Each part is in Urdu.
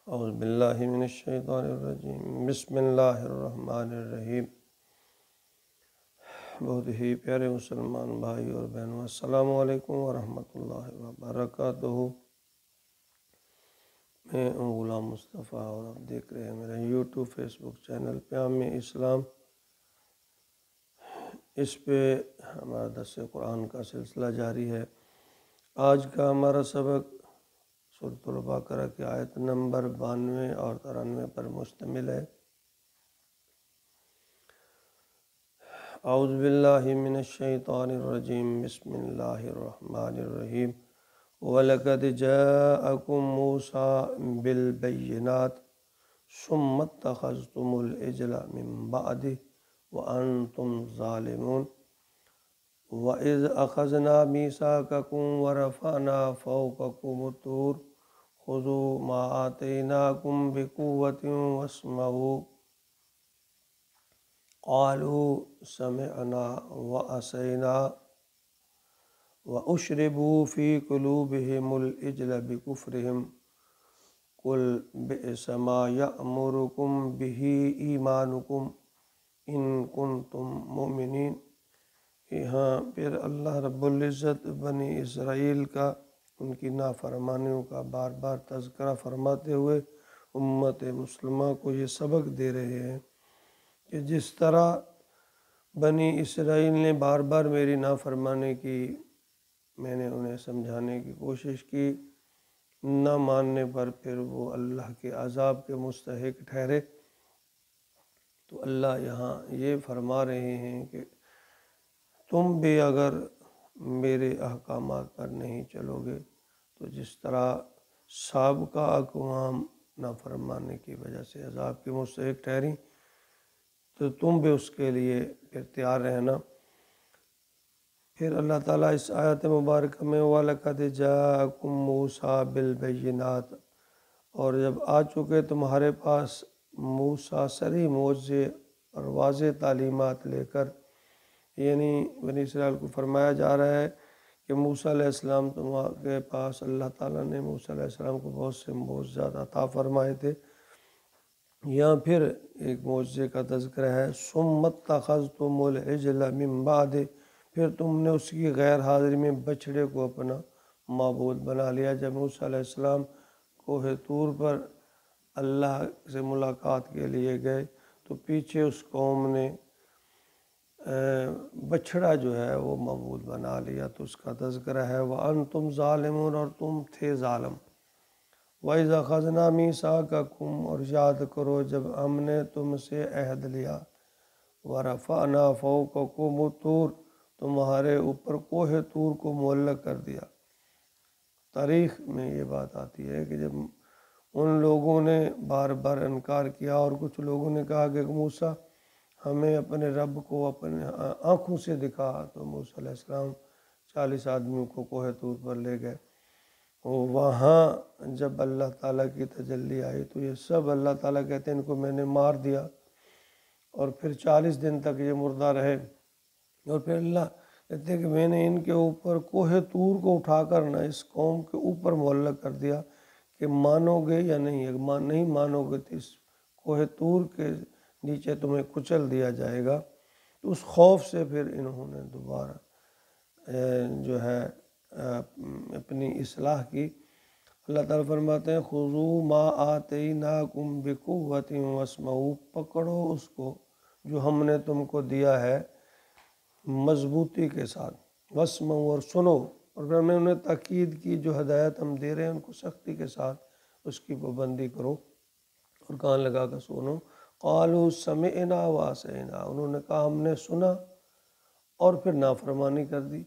اعوذ باللہ من الشیطان الرجیم، بسم اللہ الرحمن الرحیم۔ بہت ہی پیارے مسلمان بھائی اور بہنوں، السلام علیکم ورحمۃ اللہ وبرکاتہ۔ میں غلام مصطفیٰ اور آپ دیکھ رہے ہیں میرا یوٹیوب فیس بک چینل پیام اسلام۔ اس پہ ہمارا درس قرآن کا سلسلہ جاری ہے۔ آج کا ہمارا سبق سورۃ البقرہ کی آیت نمبر 92 اور 93 پر مشتمل ہے۔ اعوذ باللہ من الشیطان الرجیم، بسم اللہ الرحمن الرحیم۔ وَلَقَدْ جَاءَكُم مُوسَىٰ بِالْبَيِّنَاتِ ثُمَّ اتَّخَذْتُمُ الْعِجْلَ مِن بَعْدِهِ وَأَنْتُمْ ظَالِمُونَ وَإِذْ أَخَذْنَا مِيثَاقَكُمْ وَرَفَعْنَا فَوْقَكُمُ الطُّورَ خُذُوا مَا آتَيْنَاكُمْ بِقُوَّةٍ وَاسْمَعُوا قَالُوا سَمِعْنَا وَعَصَيْنَا وَأُشْرِبُوا فِي قُلُوبِهِمُ الْعِجْلَ بِكُفْرِهِمْ قُلْ بِئْسَ مَا يَأْمُرُكُمْ بِهِ إِيمَانُكُمْ إِن كُنتُم مُؤْمِنِينَ۔ یہاں پھر اللہ رب العزت بنی اسرائیل کا، ان کی نافرمانیوں کا بار بار تذکرہ فرماتے ہوئے امت مسلمہ کو یہ سبق دے رہے ہیں کہ جس طرح بنی اسرائیل نے بار بار میری نافرمانی کی، میں نے انہیں سمجھانے کی کوشش کی، نہ ماننے پر پھر وہ اللہ کے عذاب کے مستحق ٹھہرے۔ تو اللہ یہاں یہ فرما رہے ہیں کہ تم بھی اگر میرے احکامات پر نہیں چلو گے تو جس طرح سابقہ اقوام نافرمانی کی وجہ سے عذاب کے مستحق ٹھہری، تو تم بھی اس کے لیے پھر تیار رہنا۔ پھر اللہ تعالیٰ اس آیت مبارکہ میں وَلَقَدْ جَاءَكُم مُوسَىٰ بِالْبَيِّنَاتِ، اور جب آ چکے تمہارے پاس موسیٰ صریح معجزے اور واضح تعلیمات لے کر، یعنی بنی اسرائیل کو فرمایا جا رہا ہے کہ موسیٰ علیہ السلام تمہارے پاس، اللہ تعالیٰ نے موسیٰ علیہ السلام کو بہت سے معجزات عطا فرمائے تھے۔ یہاں پھر ایک معجزے کا تذکرہ ہے، ثُمَّ اتَّخَذْتُمُ الْعِجْلَ مِن بَعْدِهِ، پھر تم نے اس کی غیر حاضری میں بچھڑے کو اپنا معبود بنا لیا۔ جب موسیٰ علیہ السلام کوہ طور پر اللہ سے ملاقات کے لیے گئے تو پیچھے اس قوم نے بچھڑا جو ہے وہ معبود بنا لیا، تو اس کا تذکرہ ہے وَأَنْتُمْ ظَالِمُونَ، اور تم تھے ظالم۔ وَإِذْ أَخَذْنَا مِيثَاقَكُمْ، اور یاد کرو جب ہم نے تم سے عہد لیا، وَرَفَعْنَا فَوْقَكُمُ الطُّورَ، تمہارے اوپر کوہ طور کو معلق کر دیا۔ تاریخ میں یہ بات آتی ہے کہ جب ان لوگوں نے بار بار انکار کیا اور کچھ لوگوں نے کہا کہ موسیٰ ہمیں اپنے رب کو اپنے آنکھوں سے دکھا، تو موسیٰ علیہ السلام 40 آدمیوں کو کوہ طور پر لے گئے۔ وہاں جب اللہ تعالیٰ کی تجلی آئی تو یہ سب، اللہ تعالیٰ کہتے ہیں، ان کو میں نے مار دیا، اور پھر 40 دن تک یہ مردہ رہے۔ اور پھر اللہ کہتے ہیں کہ میں نے ان کے اوپر کوہ طور کو اٹھا کر نہ اس قوم کے اوپر معلق کر دیا کہ مانو گے یا نہیں، اگر نہیں مانو گے تو اس کوہ طور کے نیچے تمہیں کچل دیا جائے گا۔ تو اس خوف سے پھر انہوں نے دوبارہ جو ہے اپنی اصلاح کی۔ اللہ تعالیٰ فرماتے ہیں خُذُوا مَا آتَيْنَاكُمْ بِقُوَّةٍ وَاسْمَعُوا، پکڑو اس کو جو ہم نے تم کو دیا ہے مضبوطی کے ساتھ، وَاسْمَعُوا، اور سنو۔ اور پھر میں انہیں تاکید کی، جو ہدایت ہم دے رہے ہیں ان کو سختی کے ساتھ اس کی پابندی کرو اور کان لگا کر سنو۔ قَالُوا سَمِعْنَا وَعَصَيْنَا، انہوں نے کہا ہم نے سنا اور پھر نافرمانی کر دی،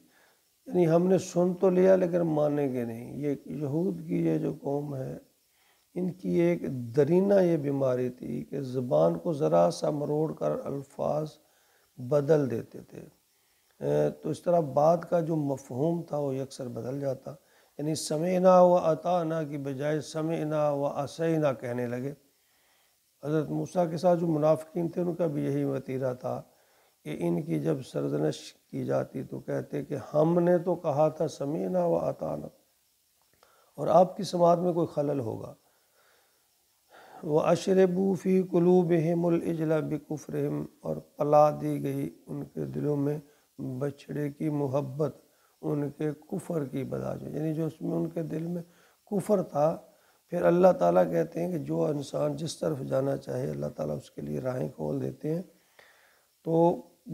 یعنی ہم نے سن تو لیا لیکن مانیں گے نہیں۔ یہ یہود کی یہ جو قوم ہے، ان کی ایک درینہ یہ بیماری تھی کہ زبان کو ذرا سا مروڑ کر الفاظ بدل دیتے تھے، تو اس طرح بات کا جو مفہوم تھا وہ یکسر بدل جاتا، یعنی سمعنا و اطعنا کی بجائے سمعنا و عصینا کہنے لگے۔ حضرت موسیٰ کے ساتھ جو منافقین تھے ان کا بھی یہی وتیرہ تھا کہ ان کی جب سرزنش کی جاتی تو کہتے کہ ہم نے تو کہا تھا سمعنا و اطعنا، اور آپ کی سماعت میں کوئی خلل ہوگا۔ وَأَشْرِبُوا فِي قُلُوبِهِمُ الْإِجْلَ بِكُفْرِهِمْ، اور پلا دی گئی ان کے دلوں میں بچھڑے کی محبت ان کے کفر کی وجہ سے، یعنی جو اس میں ان کے دل میں کفر تھا، پھر اللہ تعالیٰ کہتے ہیں کہ جو انسان جس طرف جانا چاہے اللہ تعالیٰ اس کے لیے راہیں کھول دیتے ہیں، تو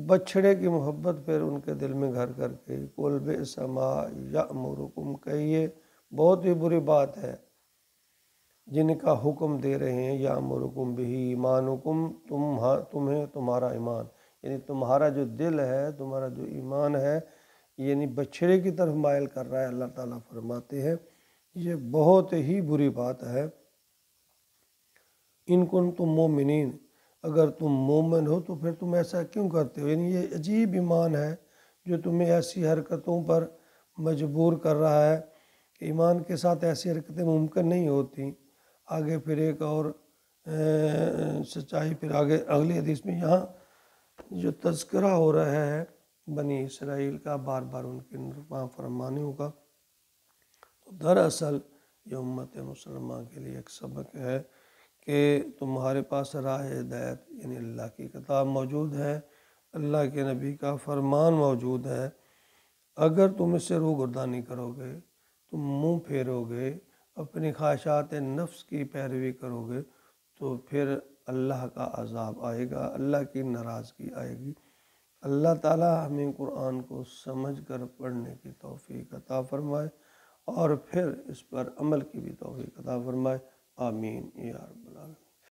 بچھڑے کی محبت پھر ان کے دل میں گھر کر کے قُلْ بِئْسَ مَا یَأْمُرُکُم، کہیے بہت ہی بری بات ہے جن کا حکم دے رہے ہیں یَأْمُرُکُم بِہِ ایمانکم، تمہیں تمہارا ایمان، یعنی تمہارا جو دل ہے، تمہارا جو ایمان ہے، یعنی بچھڑے کی طرف مائل کر رہا ہے۔ اللہ تعالیٰ فرماتے ہیں یہ بہت ہی بری بات ہے۔ ان کنتم مومنین، اگر تم مومن ہو تو پھر تم ایسا کیوں کرتے ہو؟ یعنی یہ عجیب ایمان ہے جو تمہیں ایسی حرکتوں پر مجبور کر رہا ہے کہ ایمان کے ساتھ ایسی حرکتیں ممکن نہیں ہوتی۔ آگے پھر ایک اور سچائی، پھر آگے اگلی حدیث میں یہاں جو تذکرہ ہو رہا ہے بنی اسرائیل کا، بار بار ان کے فرمانیوں کا، تو دراصل یہ امت مسلمہ کے لیے ایک سبق ہے کہ تمہارے پاس راہ ہدایت یعنی اللہ کی کتاب موجود ہے، اللہ کے نبی کا فرمان موجود ہے۔ اگر تم اس سے روگردانی کرو گے، تم منہ پھیرو گے، اپنی خواہشات نفس کی پیروی کرو گے، تو پھر اللہ کا عذاب آئے گا، اللہ کی ناراضگی آئے گی۔ اللہ تعالیٰ ہمیں قرآن کو سمجھ کر پڑھنے کی توفیق عطا فرمائے اور پھر اس پر عمل کی بھی توفیق عطا فرمائے، آمین یا رب العالمین۔